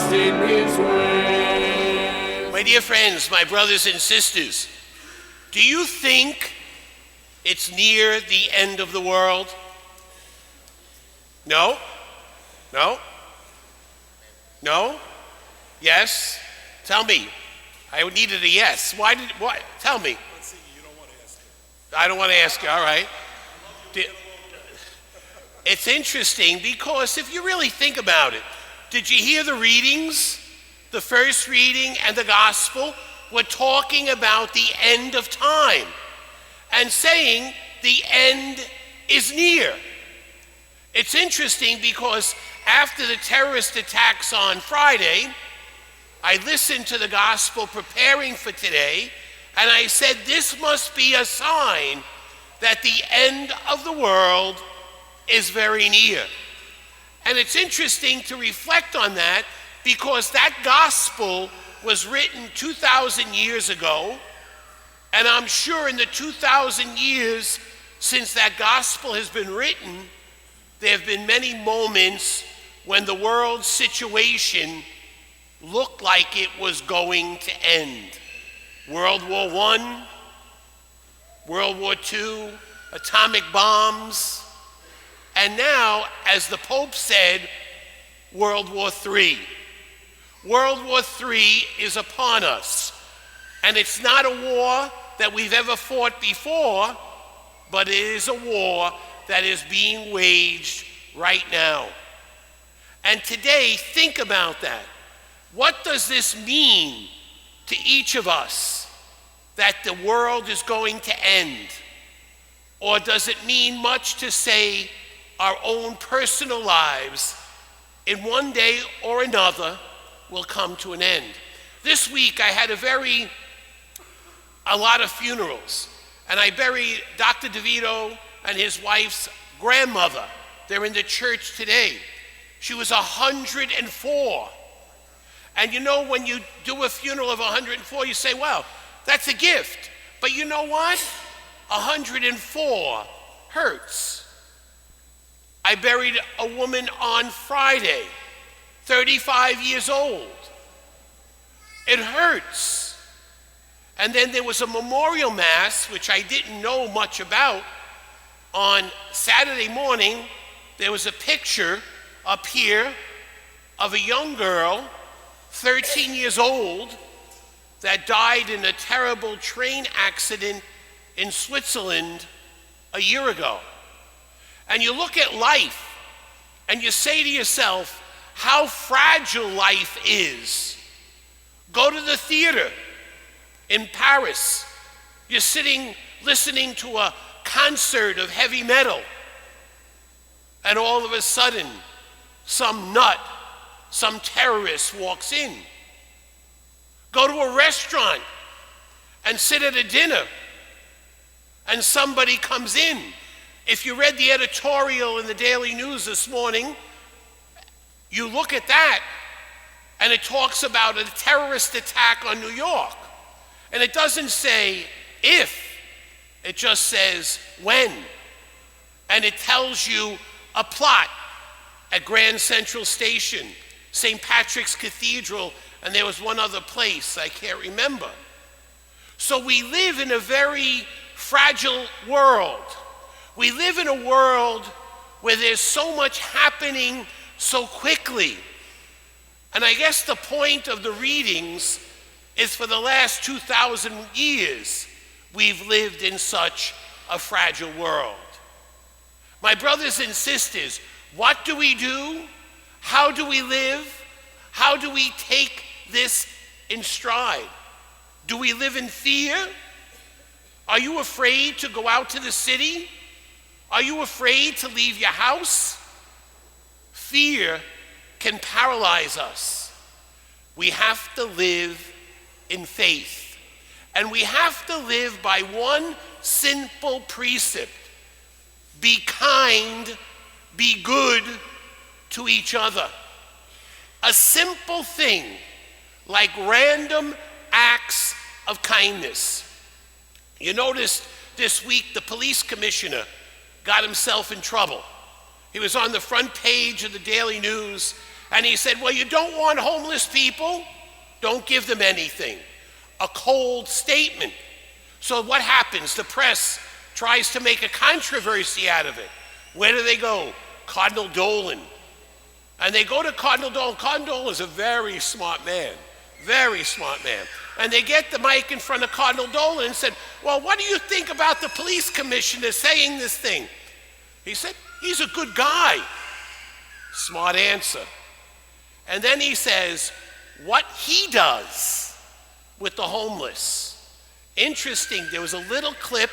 trust in his way. My dear friends, my brothers and sisters, do you think it's near the end of the world? No? No? No? Yes? Tell me. I needed a yes. Why? Tell me. Let's see, you don't want to ask it. I don't want to ask you, all right. It's interesting because if you really think about it, did you hear the readings? The first reading and the gospel were talking about the end of time and saying the end is near. It's interesting because after the terrorist attacks on Friday, I listened to the gospel preparing for today, and I said this must be a sign that the end of the world is very near. And it's interesting to reflect on that because that gospel was written 2,000 years ago, and I'm sure in the 2,000 years since that gospel has been written, there have been many moments when the world situation looked like it was going to end. World War I, World War II, atomic bombs, and now, as the Pope said, World War III. World War III is upon us, and it's not a war that we've ever fought before, but it is a war that is being waged right now. And today, think about that. What does this mean to each of us, that the world is going to end? Or does it mean much to say our own personal lives in one day or another will come to an end? This week I had a lot of funerals, and I buried Dr. DeVito and his wife's grandmother. They're in the church today. She was 104. And you know, when you do a funeral of 104, you say, well, that's a gift. But you know what? 104 hurts. I buried a woman on Friday, 35 years old. It hurts. And then there was a memorial mass, which I didn't know much about. On Saturday morning, there was a picture up here of a young girl, 13 years old, that died in a terrible train accident in Switzerland a year ago. And you look at life and you say to yourself how fragile life is. Go to the theater in Paris. You're sitting listening to a concert of heavy metal, and all of a sudden some nut, some terrorist walks in. Go to a restaurant and sit at a dinner, and somebody comes in. If you read the editorial in the Daily News this morning, you look at that and it talks about a terrorist attack on New York. And it doesn't say if, it just says when. And it tells you a plot at Grand Central Station, St. Patrick's Cathedral, and there was one other place, I can't remember. So we live in a very fragile world. We live in a world where there's so much happening so quickly. And I guess the point of the readings is for the last 2,000 years, we've lived in such a fragile world. My brothers and sisters, what do we do? How do we live? How do we take this in stride? Do we live in fear? Are you afraid to go out to the city? Are you afraid to leave your house? Fear can paralyze us. We have to live in faith. And we have to live by one simple precept. Be kind, be good to each other. A simple thing like random acts of kindness. You noticed this week the police commissioner got himself in trouble. He was on the front page of the Daily News, And he said, well, you don't want homeless people? Don't give them anything. A cold statement. So what happens? The press tries to make a controversy out of it. Where do they go? Cardinal Dolan. And they go to Cardinal Dolan. Cardinal Dolan is a very smart man. Very smart man. And they get the mic in front of Cardinal Dolan and said, well, what do you think about the police commissioner saying this thing? He said, he's a good guy. Smart answer. And then he says, what he does with the homeless. Interesting, there was a little clip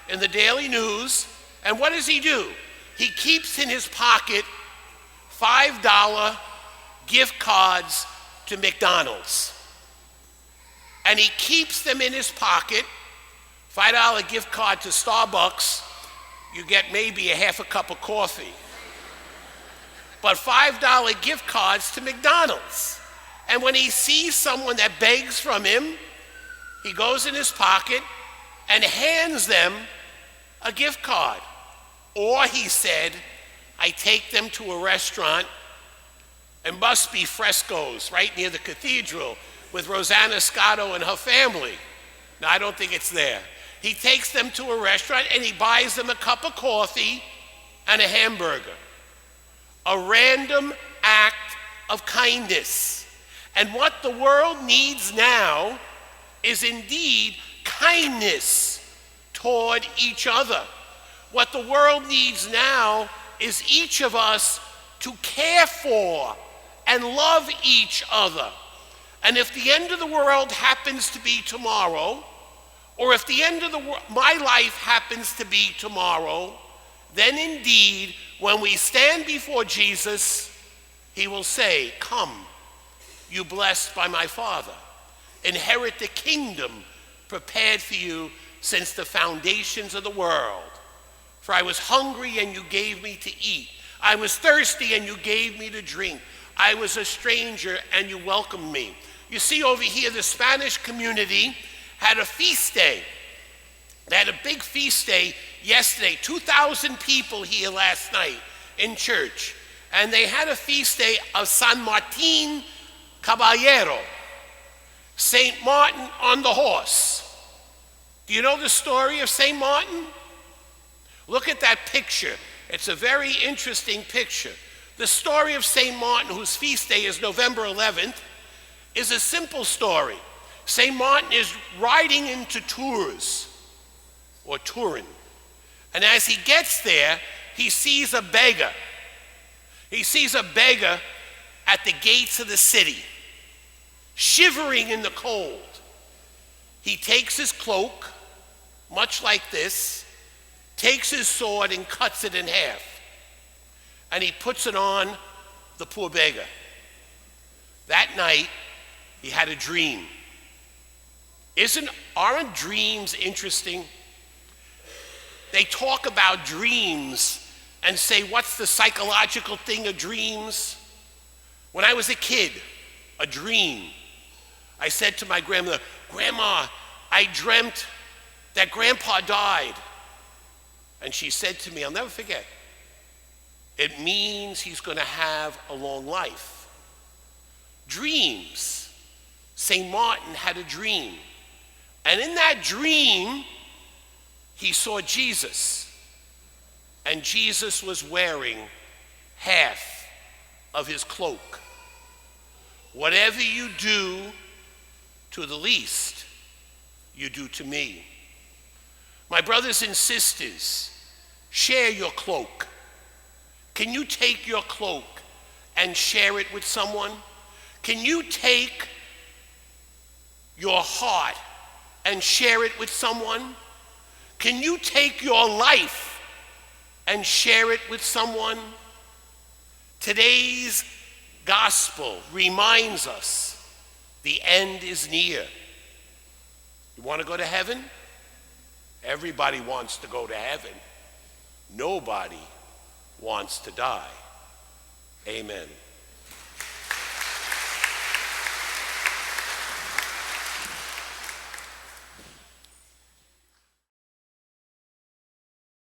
in the Daily News, and what does he do? He keeps in his pocket $5 gift cards to McDonald's. And he keeps them in his pocket, $5 gift card to Starbucks, you get maybe a half a cup of coffee. But $5 gift cards to McDonald's. And when he sees someone that begs from him, he goes in his pocket and hands them a gift card. Or he said, I take them to a restaurant, it must be Fresco's right near the cathedral with Rosanna Scotto and her family. No, I don't think it's there. He takes them to a restaurant and he buys them a cup of coffee and a hamburger. A random act of kindness. And what the world needs now is indeed kindness toward each other. What the world needs now is each of us to care for and love each other. And if the end of the world happens to be tomorrow, or if the end of my life happens to be tomorrow, then indeed, when we stand before Jesus, he will say, come, you blessed by my Father. Inherit the kingdom prepared for you since the foundations of the world. For I was hungry and you gave me to eat. I was thirsty and you gave me to drink. I was a stranger and you welcomed me. You see over here, the Spanish community had a feast day. They had a big feast day yesterday. 2,000 people here last night in church. And they had a feast day of San Martin Caballero, St. Martin on the horse. Do you know the story of St. Martin? Look at that picture. It's a very interesting picture. The story of St. Martin, whose feast day is November 11th, is a simple story. St. Martin is riding into Tours, or Turin. And as he gets there, he sees a beggar. He sees a beggar at the gates of the city, shivering in the cold. He takes his cloak, much like this, takes his sword and cuts it in half. And he puts it on the poor beggar. That night, he had a dream. Aren't dreams interesting? They talk about dreams and say, what's the psychological thing of dreams? When I was a kid, a dream, I said to my grandmother, Grandma, I dreamt that Grandpa died. And she said to me, I'll never forget, it means he's going to have a long life. Dreams. St. Martin had a dream. And in that dream, he saw Jesus. And Jesus was wearing half of his cloak. Whatever you do to the least, you do to me. My brothers and sisters, share your cloak. Can you take your cloak and share it with someone? Can you take your heart and share it with someone? Can you take your life and share it with someone? Today's gospel reminds us the end is near. You want to go to heaven? Everybody wants to go to heaven. Nobody wants to die. Amen.